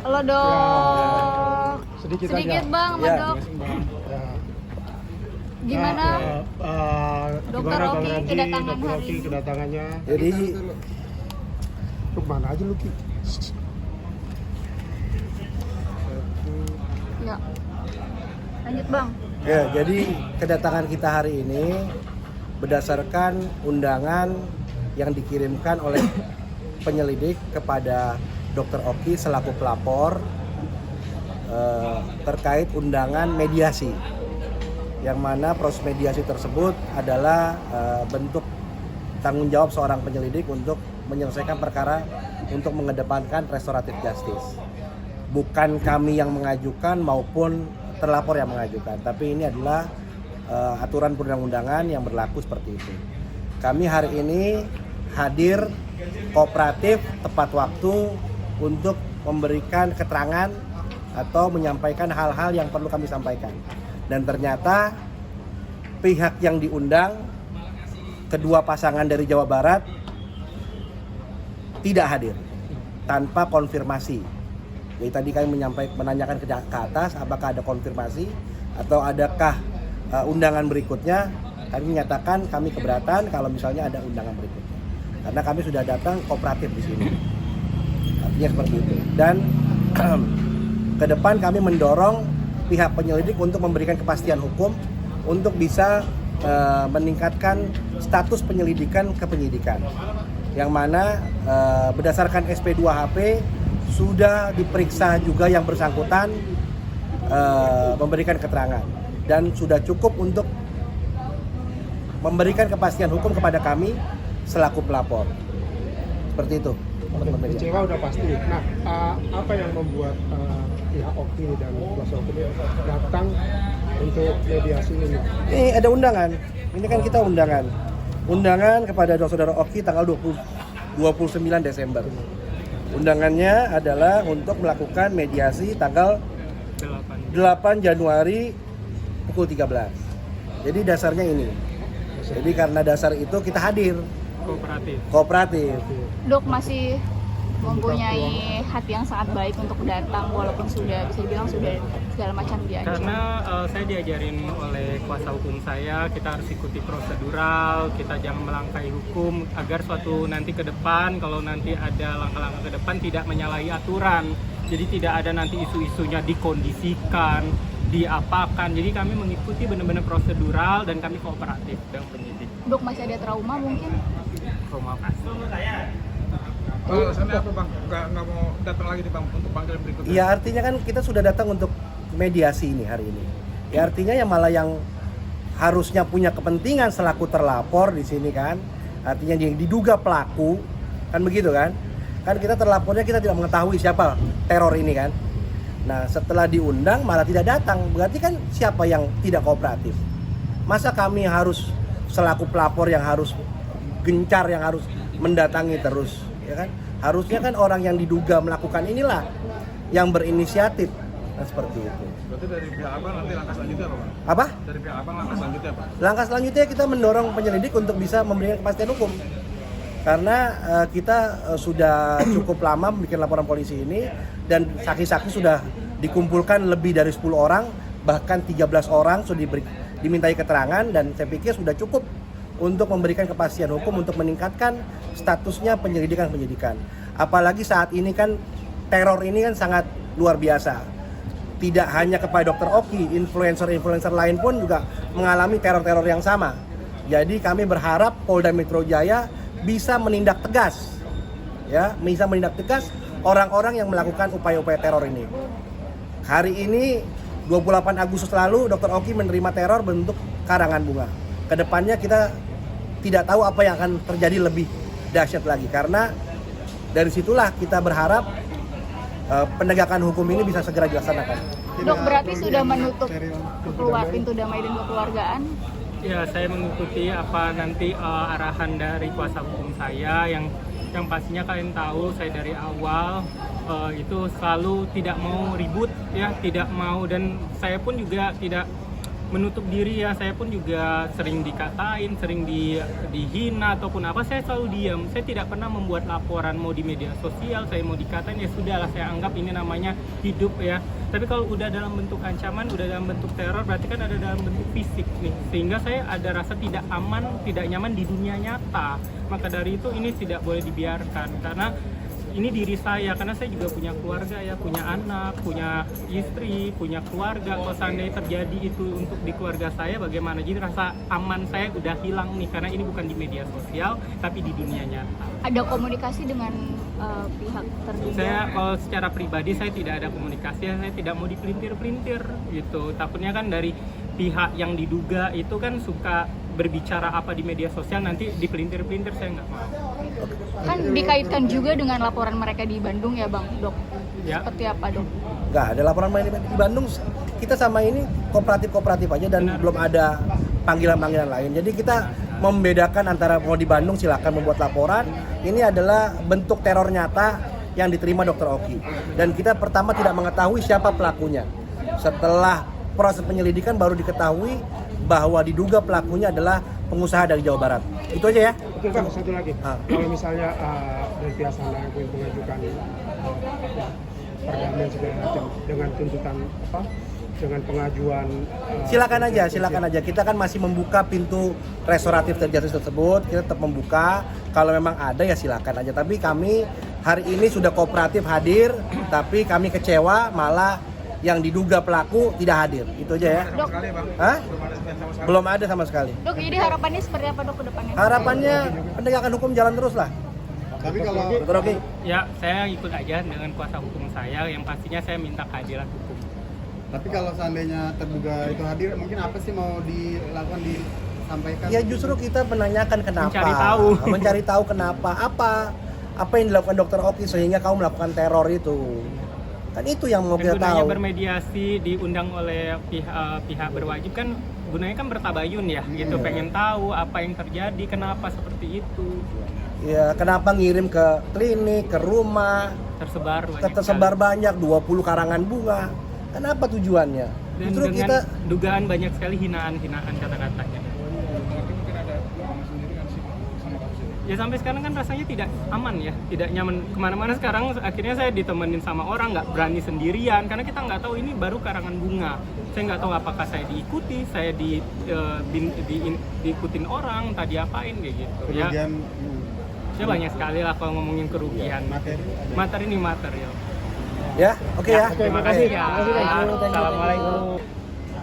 Halo dok. Sedikit Sedikit aja. bang, sama Ya. dok. Ya. Gimana? Dokter Gimana Oki Bang Ramzi, kedatangan Dokter hari Oki ini? kedatangannya. Jadi Lu kemana aja lu Ki? Ya. Lanjut bang. ya, jadi kedatangan kita hari ini berdasarkan undangan yang dikirimkan oleh penyelidik kepada Dr. Oki selaku pelapor terkait undangan mediasi, yang mana proses mediasi tersebut adalah bentuk tanggung jawab seorang penyelidik untuk menyelesaikan perkara untuk mengedepankan restoratif justice. Bukan kami yang mengajukan maupun terlapor yang mengajukan, tapi ini adalah aturan perundang-undangan yang berlaku seperti itu. Kami hari ini hadir kooperatif tepat waktu untuk memberikan keterangan atau menyampaikan hal-hal yang perlu kami sampaikan. Dan ternyata pihak yang diundang, kedua pasangan dari Jawa Barat, tidak hadir tanpa konfirmasi. Jadi tadi kami menanyakan ke atas apakah ada konfirmasi atau adakah undangan berikutnya. Kami menyatakan kami keberatan kalau misalnya ada undangan berikutnya, karena kami sudah datang kooperatif di sini. Artinya seperti itu. Dan ke depan kami mendorong pihak penyelidik untuk memberikan kepastian hukum untuk bisa meningkatkan status penyelidikan ke penyidikan, yang mana berdasarkan SP2HP sudah diperiksa juga yang bersangkutan, memberikan keterangan dan sudah cukup untuk memberikan kepastian hukum kepada kami selaku pelapor. Seperti itu. Kecewa udah pasti. Nah, apa yang membuat pihak Oki dan kuasa hukum datang untuk mediasi ini? Ini ada undangan. Ini kan kita undangan. Undangan kepada saudara Oki tanggal 29 Desember. Undangannya adalah untuk melakukan mediasi tanggal 8 Januari pukul 13. Jadi dasarnya ini. Jadi karena dasar itu kita hadir. Kooperatif. Dok masih mempunyai hati yang sangat baik untuk datang walaupun sudah bisa dibilang sudah segala macam diajar. Karena saya diajarin oleh kuasa hukum saya, kita harus ikuti prosedural, kita jangan melangkahi hukum agar suatu nanti ke depan, kalau nanti ada langkah-langkah ke depan tidak menyalahi aturan. Jadi tidak ada nanti isu-isunya dikondisikan, diapakan. Jadi kami mengikuti benar-benar prosedural dan kami kooperatif dengan penyidik. Dok masih ada trauma mungkin? Terima kasih. Alasannya apa bang? Nggak mau datang lagi nih bang untuk panggilan berikutnya? Ya artinya kan kita sudah datang untuk mediasi ini hari ini. Ya artinya ya malah yang harusnya punya kepentingan selaku terlapor di sini kan. Artinya yang diduga pelaku kan begitu kan? Kan kita terlapornya kita tidak mengetahui siapa teror ini kan. Nah setelah diundang malah tidak datang. Berarti kan siapa yang tidak kooperatif? Masa kami harus selaku pelapor yang harus gencar, yang harus mendatangi terus, ya kan? Harusnya kan orang yang diduga melakukan inilah yang berinisiatif. Nah, seperti itu. Berarti dari pihak abang nanti langkah selanjutnya apa bang? Apa? Dari pihak abang langkah selanjutnya apa? Langkah selanjutnya kita mendorong penyelidik untuk bisa memberikan kepastian hukum. Karena kita sudah cukup lama bikin laporan polisi ini dan saksi-saksi sudah dikumpulkan lebih dari 10 orang, bahkan 13 orang sudah dimintai keterangan dan saya pikir sudah cukup untuk memberikan kepastian hukum untuk meningkatkan statusnya penyidikan. Apalagi saat ini kan teror ini kan sangat luar biasa. Tidak hanya kepada Dr. Oki, influencer lain pun juga mengalami teror-teror yang sama. Jadi kami berharap Polda Metro Jaya bisa menindak tegas, ya, bisa menindak tegas orang-orang yang melakukan upaya-upaya teror ini. Hari ini 28 Agustus lalu Dr. Oki menerima teror bentuk karangan bunga. Kedepannya kita tidak tahu apa yang akan terjadi lebih dahsyat lagi, karena dari situlah kita berharap penegakan hukum ini bisa segera dilaksanakan. Dok berarti sudah menutup pintu damai dan kekeluargaan? Ya, saya mengikuti apa nanti arahan dari kuasa hukum saya yang pastinya kalian tahu saya dari awal itu selalu tidak mau ribut ya, tidak mau, dan saya pun juga tidak menutup diri ya. Saya pun juga sering dikatain, sering dihina ataupun apa, saya selalu diam. Saya tidak pernah membuat laporan, mau di media sosial, saya mau dikatain ya sudahlah, saya anggap ini namanya hidup ya. Tapi kalau udah dalam bentuk ancaman, udah dalam bentuk teror, berarti kan ada dalam bentuk fisik nih. Sehingga saya ada rasa tidak aman, tidak nyaman di dunia nyata. Maka dari itu ini tidak boleh dibiarkan, karena ini diri saya, karena saya juga punya keluarga ya, punya anak, punya istri, punya keluarga. Kalau seandainya terjadi itu untuk di keluarga saya, bagaimana? Jadi rasa aman saya udah hilang nih, karena ini bukan di media sosial, tapi di dunia nyata. Ada komunikasi dengan pihak terduga? Saya kalau secara pribadi saya tidak ada komunikasi, saya tidak mau dipelintir-pelintir gitu. Takutnya kan dari pihak yang diduga itu kan suka berbicara apa di media sosial, nanti dipelintir-pelintir, saya nggak mau. Kan dikaitkan juga dengan laporan mereka di Bandung ya Bang, Dok? Ya. Seperti apa, Dok? Nggak ada laporan main di Bandung. Kita sama ini kooperatif aja dan Benar. belum ada panggilan-panggilan lain. Jadi kita membedakan antara mau di Bandung silakan membuat laporan. Ini adalah bentuk teror nyata yang diterima Dr. Oki. Dan kita pertama tidak mengetahui siapa pelakunya. Setelah proses penyelidikan baru diketahui bahwa diduga pelakunya adalah pengusaha dari Jawa Barat. Itu aja ya. Oke Bang, satu lagi. Ah. Kalau misalnya dari pihak sana yang mengajukan perdamaian segala macam dengan tuntutan apa? Dengan pengajuan Silakan aja. Kita kan masih membuka pintu restoratif justice tersebut. Kita tetap membuka. Kalau memang ada ya silakan aja. Tapi kami hari ini sudah kooperatif hadir, tapi kami kecewa malah yang diduga pelaku tidak hadir. Itu aja ya. Dok, Sekali Bang, Hah? belum ada sama sekali. Belum ada sama sekali. Dok, jadi harapannya seperti apa, Dok, ke depannya? Harapannya penegakan hukum jalan terus lah. Tapi kalau Dr. Oki. Ya, saya ikut aja dengan kuasa hukum saya, yang pastinya saya minta keadilan hukum. seandainya terduga itu hadir, mungkin apa sih mau dilakukan, disampaikan? Ya justru kita menanyakan kenapa. Mencari tahu. Kenapa. Apa yang dilakukan Dr. Oki sehingga kamu melakukan teror itu. Kan itu yang mau Dan kita gunanya tahu. bermediasi, diundang oleh pihak berwajib kan, gunanya kan bertabayun ya, gitu. Pengen tahu apa yang terjadi, kenapa seperti itu. Ya, kenapa ngirim ke klinik, ke rumah, Tersebar banyak 20 karangan bunga. Kenapa tujuannya? Dan Justru dengan kita dugaan banyak sekali hinaan-hinaan kata-katanya. Tapi mungkin ada Bang sendiri kan sih sama kasus ini. Ya sampai sekarang kan rasanya tidak aman ya, tidak nyaman kemana-mana. Sekarang akhirnya saya ditemenin sama orang, nggak berani sendirian, karena kita nggak tahu ini baru karangan bunga. Saya nggak tahu apakah saya diikuti, saya diikutin orang, tadi apain kayak gitu. Kerugian Ya banyak sekali lah kalau ngomongin kerugian. materi. Ini material. ya, oke ya. Terima kasih ya. Terima kasih, Bang. Assalamualaikum.